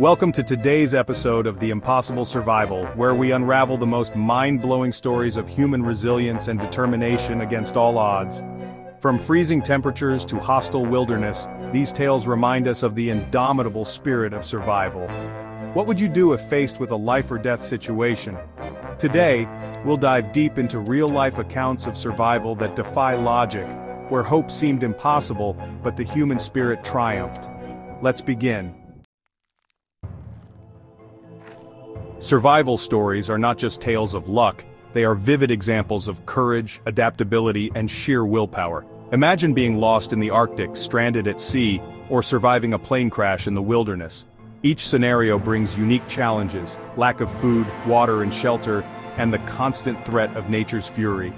Welcome to today's episode of The Impossible Survival, where we unravel the most mind-blowing stories of human resilience and determination against all odds. From freezing temperatures to hostile wilderness, these tales remind us of the indomitable spirit of survival. What would you do if faced with a life-or-death situation? Today, we'll dive deep into real-life accounts of survival that defy logic, where hope seemed impossible, but the human spirit triumphed. Let's begin. Survival stories are not just tales of luck, they are vivid examples of courage, adaptability, and sheer willpower. Imagine being lost in the Arctic, stranded at sea, or surviving a plane crash in the wilderness. Each scenario brings unique challenges: lack of food, water, and shelter, and the constant threat of nature's fury.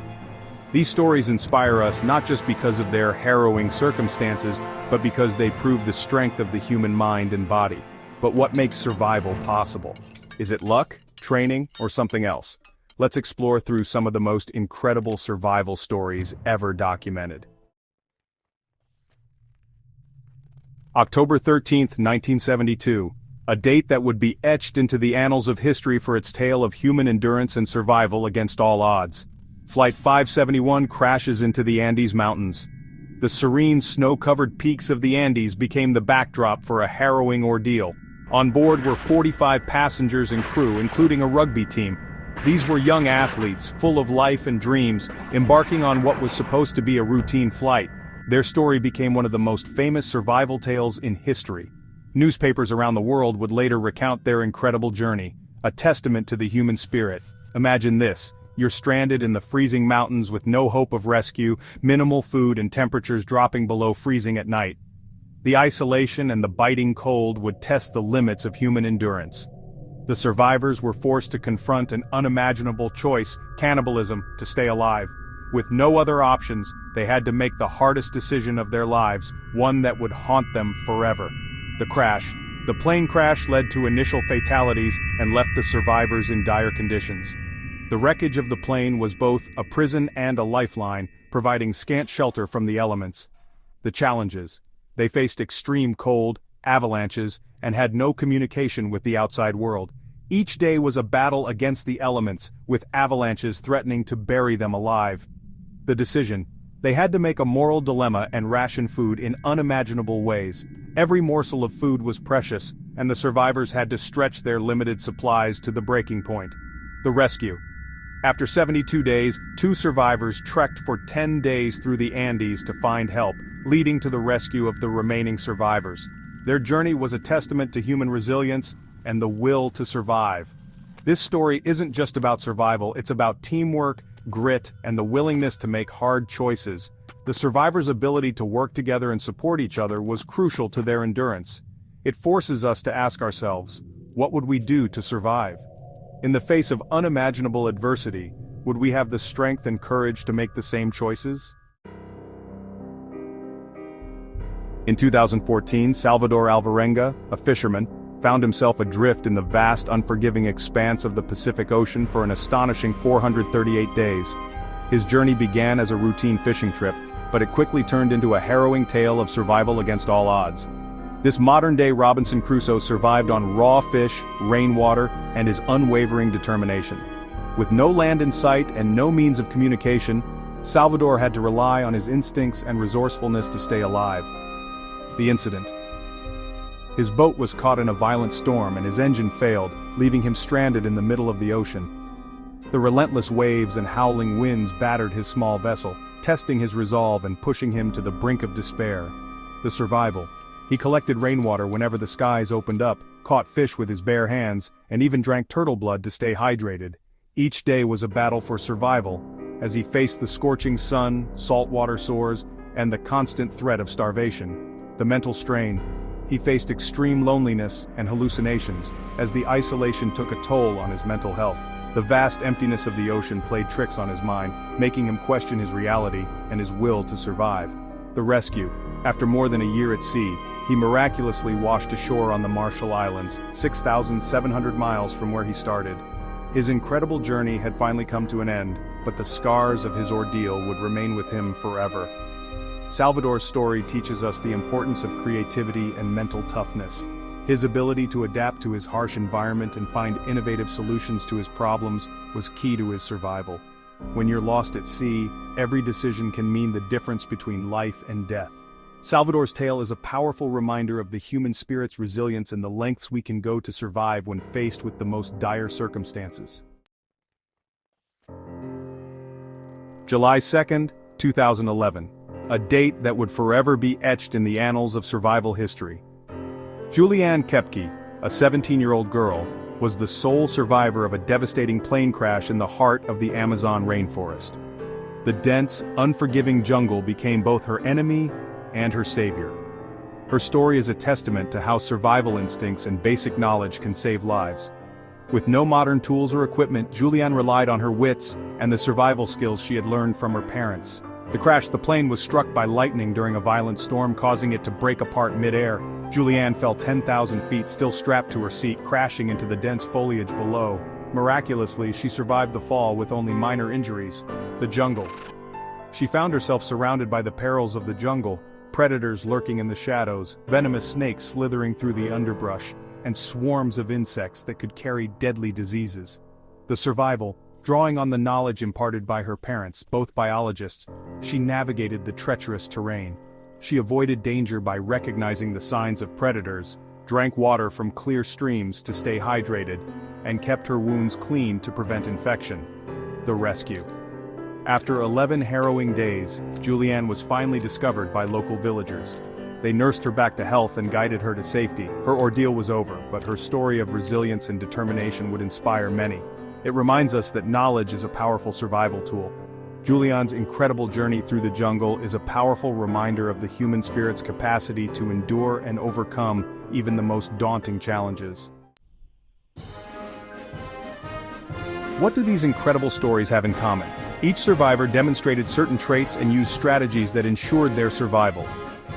These stories inspire us not just because of their harrowing circumstances, but because they prove the strength of the human mind and body. But what makes survival possible? Is it luck, training, or something else? Let's explore through some of the most incredible survival stories ever documented. October 13, 1972. A date that would be etched into the annals of history for its tale of human endurance and survival against all odds. Flight 571 crashes into the Andes Mountains. The serene, snow-covered peaks of the Andes became the backdrop for a harrowing ordeal. On board were 45 passengers and crew, including a rugby team. These were young athletes, full of life and dreams, embarking on what was supposed to be a routine flight. Their story became one of the most famous survival tales in history. Newspapers around the world would later recount their incredible journey, a testament to the human spirit. Imagine this: you're stranded in the freezing mountains with no hope of rescue, minimal food, and temperatures dropping below freezing at night. The isolation and the biting cold would test the limits of human endurance. The survivors were forced to confront an unimaginable choice: cannibalism, to stay alive. With no other options, they had to make the hardest decision of their lives, one that would haunt them forever. The plane crash led to initial fatalities and left the survivors in dire conditions. The wreckage of the plane was both a prison and a lifeline, providing scant shelter from the elements. The challenges: they faced extreme cold, avalanches, and had no communication with the outside world. Each day was a battle against the elements, with avalanches threatening to bury them alive. The decision: they had to make a moral dilemma and ration food in unimaginable ways. Every morsel of food was precious, and the survivors had to stretch their limited supplies to the breaking point. The rescue. After 72 days, 2 survivors trekked for 10 days through the Andes to find help, leading to the rescue of the remaining survivors. Their journey was a testament to human resilience and the will to survive. This story isn't just about survival, it's about teamwork, grit, and the willingness to make hard choices. The survivors' ability to work together and support each other was crucial to their endurance. It forces us to ask ourselves, what would we do to survive? In the face of unimaginable adversity, would we have the strength and courage to make the same choices? In 2014, Salvador Alvarenga, a fisherman, found himself adrift in the vast, unforgiving expanse of the Pacific Ocean for an astonishing 438 days. His journey began as a routine fishing trip, but it quickly turned into a harrowing tale of survival against all odds. This modern-day Robinson Crusoe survived on raw fish, rainwater, and his unwavering determination. With no land in sight and no means of communication, Salvador had to rely on his instincts and resourcefulness to stay alive. The incident. His boat was caught in a violent storm and his engine failed, leaving him stranded in the middle of the ocean. The relentless waves and howling winds battered his small vessel, testing his resolve and pushing him to the brink of despair. The survival. He collected rainwater whenever the skies opened up, caught fish with his bare hands, and even drank turtle blood to stay hydrated. Each day was a battle for survival, as he faced the scorching sun, saltwater sores, and the constant threat of starvation. The mental strain. He faced extreme loneliness and hallucinations, as the isolation took a toll on his mental health. The vast emptiness of the ocean played tricks on his mind, making him question his reality and his will to survive. The rescue. After more than a year at sea, he miraculously washed ashore on the Marshall Islands, 6,700 miles from where he started. His incredible journey had finally come to an end, but the scars of his ordeal would remain with him forever. Salvador's story teaches us the importance of creativity and mental toughness. His ability to adapt to his harsh environment and find innovative solutions to his problems was key to his survival. When you're lost at sea, every decision can mean the difference between life and death. Salvador's tale is a powerful reminder of the human spirit's resilience and the lengths we can go to survive when faced with the most dire circumstances. July 2nd, 2011. A date that would forever be etched in the annals of survival history. Juliane Koepcke, a 17-year-old girl, was the sole survivor of a devastating plane crash in the heart of the Amazon rainforest. The dense, unforgiving jungle became both her enemy and her savior. Her story is a testament to how survival instincts and basic knowledge can save lives. With no modern tools or equipment, Juliane relied on her wits and the survival skills she had learned from her parents. The plane was struck by lightning during a violent storm, causing it to break apart mid-air. Juliane fell 10,000 feet, still strapped to her seat, crashing into the dense foliage below. Miraculously, she survived the fall with only minor injuries. The jungle. She found herself surrounded by the perils of the jungle, predators lurking in the shadows, venomous snakes slithering through the underbrush, and swarms of insects that could carry deadly diseases. The survival. Drawing on the knowledge imparted by her parents, both biologists, she navigated the treacherous terrain. She avoided danger by recognizing the signs of predators, drank water from clear streams to stay hydrated, and kept her wounds clean to prevent infection. The rescue. After 11 harrowing days, Juliane was finally discovered by local villagers. They nursed her back to health and guided her to safety. Her ordeal was over, but her story of resilience and determination would inspire many. It reminds us that knowledge is a powerful survival tool. Juliane's incredible journey through the jungle is a powerful reminder of the human spirit's capacity to endure and overcome even the most daunting challenges. What do these incredible stories have in common? Each survivor demonstrated certain traits and used strategies that ensured their survival.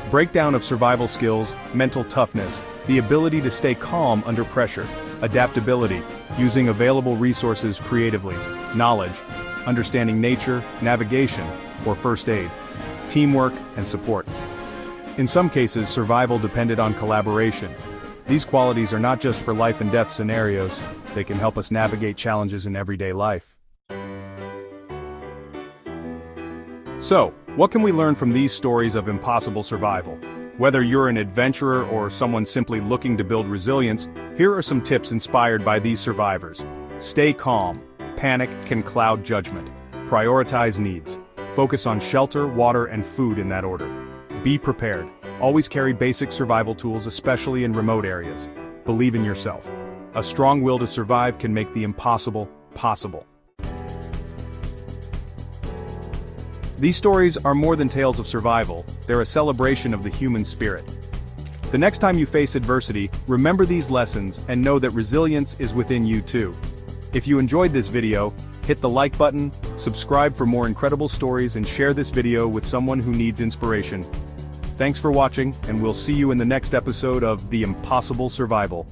Breakdown of survival skills, mental toughness, the ability to stay calm under pressure, adaptability, using available resources creatively, knowledge, understanding nature, navigation, or first aid, teamwork, and support. In some cases, survival depended on collaboration. These qualities are not just for life and death scenarios, they can help us navigate challenges in everyday life. So, what can we learn from these stories of impossible survival? Whether you're an adventurer or someone simply looking to build resilience, here are some tips inspired by these survivors. Stay calm. Panic can cloud judgment. Prioritize needs. Focus on shelter, water, and food in that order. Be prepared. Always carry basic survival tools, especially in remote areas. Believe in yourself. A strong will to survive can make the impossible possible. These stories are more than tales of survival, they're a celebration of the human spirit. The next time you face adversity, remember these lessons and know that resilience is within you too. If you enjoyed this video, hit the like button, subscribe for more incredible stories, and share this video with someone who needs inspiration. Thanks for watching, and we'll see you in the next episode of The Impossible Survival.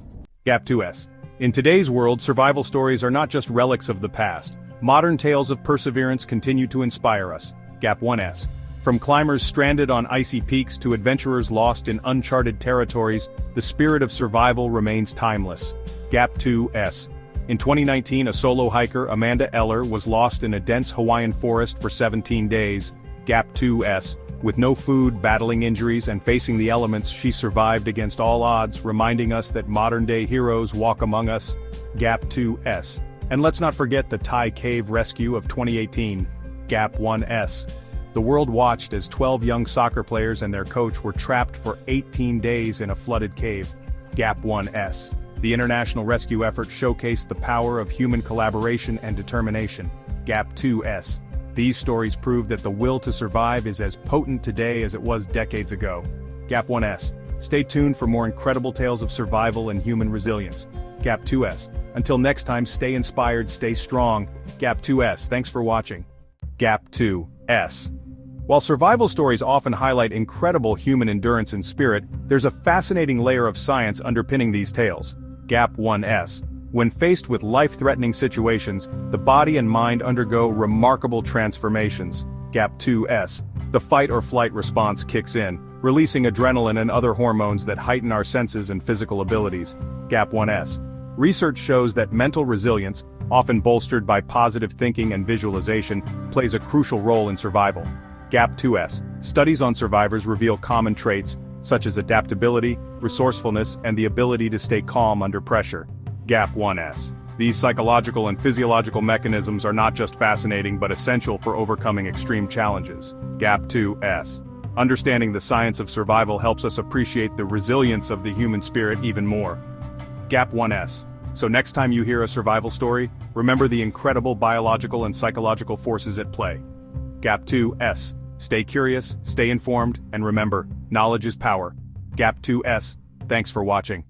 Gap 2S. In today's world, survival stories are not just relics of the past. Modern tales of perseverance continue to inspire us. Gap 1S. From climbers stranded on icy peaks to adventurers lost in uncharted territories, the spirit of survival remains timeless. Gap 2S. In 2019, a solo hiker, Amanda Eller, was lost in a dense Hawaiian forest for 17 days. Gap 2S. With no food, battling injuries, and facing the elements, she survived against all odds, reminding us that modern-day heroes walk among us. Gap 2S. And let's not forget the Thai cave rescue of 2018. Gap 1S. The world watched as 12 young soccer players and their coach were trapped for 18 days in a flooded cave. Gap 1S. The international rescue effort showcased the power of human collaboration and determination. Gap 2S. These stories prove that the will to survive is as potent today as it was decades ago. Gap 1S. Stay tuned for more incredible tales of survival and human resilience. Gap 2S. Until next time, stay inspired, stay strong. Gap 2S. Thanks for watching. Gap 2S. While survival stories often highlight incredible human endurance and spirit, there's a fascinating layer of science underpinning these tales. Gap 1S. When faced with life-threatening situations, the body and mind undergo remarkable transformations. Gap 2S. The fight or flight response kicks in, releasing adrenaline and other hormones that heighten our senses and physical abilities. Gap 1S. Research shows that mental resilience, often bolstered by positive thinking and visualization, plays a crucial role in survival. Gap 2S. Studies on survivors reveal common traits, such as adaptability, resourcefulness, and the ability to stay calm under pressure. Gap 1S. These psychological and physiological mechanisms are not just fascinating but essential for overcoming extreme challenges. Gap 2S. Understanding the science of survival helps us appreciate the resilience of the human spirit even more. Gap 1S. So next time you hear a survival story, remember the incredible biological and psychological forces at play. Gap 2S. Stay curious, stay informed, and remember, knowledge is power. Gap 2S. Thanks for watching.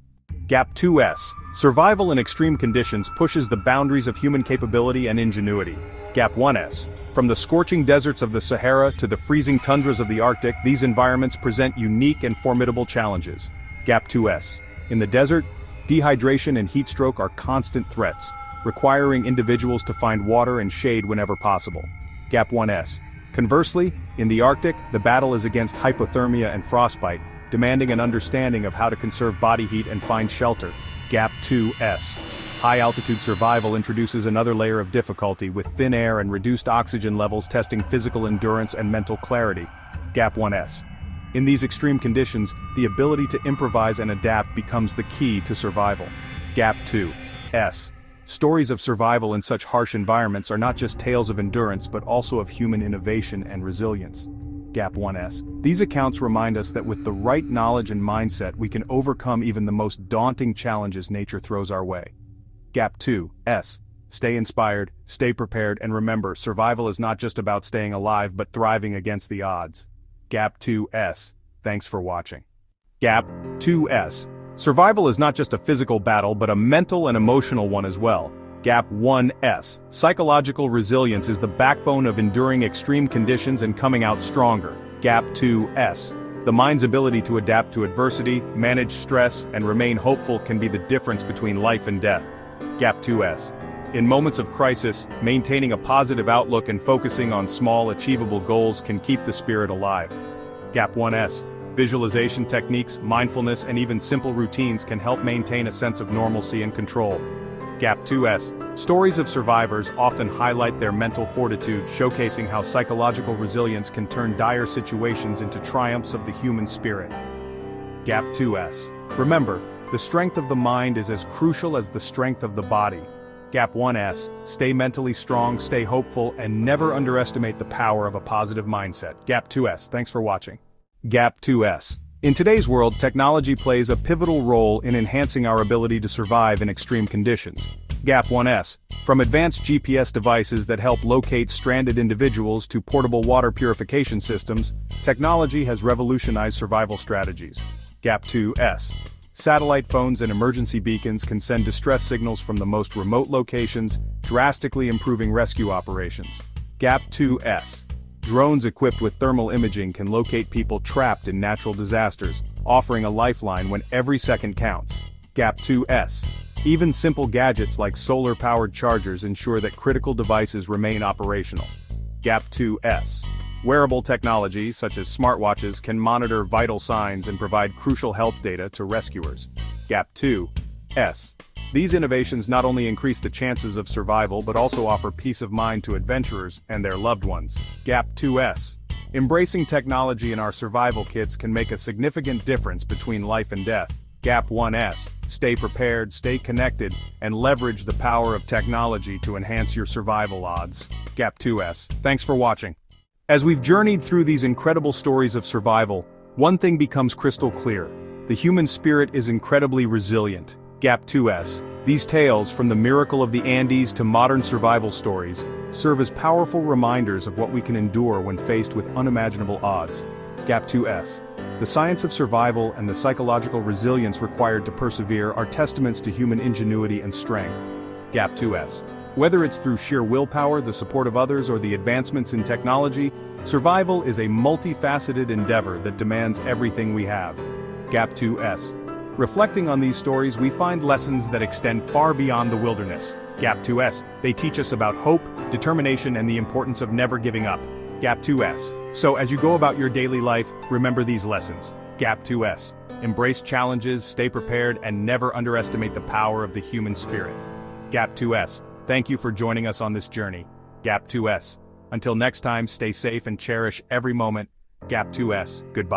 Gap 2S. Survival in extreme conditions pushes the boundaries of human capability and ingenuity. Gap 1S. From the scorching deserts of the Sahara to the freezing tundras of the Arctic, these environments present unique and formidable challenges. Gap 2S. In the desert, dehydration and heat stroke are constant threats, requiring individuals to find water and shade whenever possible. Gap 1S. Conversely, in the Arctic, the battle is against hypothermia and frostbite, demanding an understanding of how to conserve body heat and find shelter. Gap 2S. High-altitude survival introduces another layer of difficulty, with thin air and reduced oxygen levels testing physical endurance and mental clarity. Gap 1S. In these extreme conditions, the ability to improvise and adapt becomes the key to survival. Gap 2S. Stories of survival in such harsh environments are not just tales of endurance but also of human innovation and resilience. Gap 1S. These accounts remind us that with the right knowledge and mindset we can overcome even the most daunting challenges nature throws our way. Gap 2S. Stay inspired, stay prepared, and remember, survival is not just about staying alive but thriving against the odds. Gap 2S. Thanks for watching. Gap 2S. Survival is not just a physical battle but a mental and emotional one as well. Gap 1S. Psychological resilience is the backbone of enduring extreme conditions and coming out stronger. Gap 2S. The mind's ability to adapt to adversity, manage stress, and remain hopeful can be the difference between life and death. Gap 2S. In moments of crisis, maintaining a positive outlook and focusing on small, achievable goals can keep the spirit alive. Gap 1S. Visualization techniques, mindfulness, and even simple routines can help maintain a sense of normalcy and control. Gap 2S. Stories of survivors often highlight their mental fortitude, showcasing how psychological resilience can turn dire situations into triumphs of the human spirit. Gap 2S. Remember, the strength of the mind is as crucial as the strength of the body. Gap 1S. Stay mentally strong, stay hopeful, and never underestimate the power of a positive mindset. Gap 2S. Thanks for watching. Gap 2S. In today's world, technology plays a pivotal role in enhancing our ability to survive in extreme conditions. Gap 1S. From advanced GPS devices that help locate stranded individuals to portable water purification systems, technology has revolutionized survival strategies. Gap 2S. Satellite phones and emergency beacons can send distress signals from the most remote locations, drastically improving rescue operations. Gap 2S. Drones equipped with thermal imaging can locate people trapped in natural disasters, offering a lifeline when every second counts. Gap 2S. Even simple gadgets like solar-powered chargers ensure that critical devices remain operational. Gap 2S. Wearable technology, such as smartwatches, can monitor vital signs and provide crucial health data to rescuers. Gap 2S. These innovations not only increase the chances of survival but also offer peace of mind to adventurers and their loved ones. Gap 2S. Embracing technology in our survival kits can make a significant difference between life and death. Gap 1S. Stay prepared, stay connected, and leverage the power of technology to enhance your survival odds. Gap 2S. Thanks for watching. As we've journeyed through these incredible stories of survival, one thing becomes crystal clear. The human spirit is incredibly resilient. Gap 2S. These tales, from the miracle of the Andes to modern survival stories, serve as powerful reminders of what we can endure when faced with unimaginable odds. Gap 2S. The science of survival and the psychological resilience required to persevere are testaments to human ingenuity and strength. Gap 2S. Whether it's through sheer willpower, the support of others, or the advancements in technology, survival is a multifaceted endeavor that demands everything we have. Gap 2S. Reflecting on these stories, we find lessons that extend far beyond the wilderness. Gap 2S. They teach us about hope, determination, and the importance of never giving up. Gap 2S. So as you go about your daily life, remember these lessons. Gap 2S. Embrace challenges, stay prepared, and never underestimate the power of the human spirit. Gap 2S. Thank you for joining us on this journey. Gap 2S. Until next time, stay safe and cherish every moment. Gap 2S. Goodbye.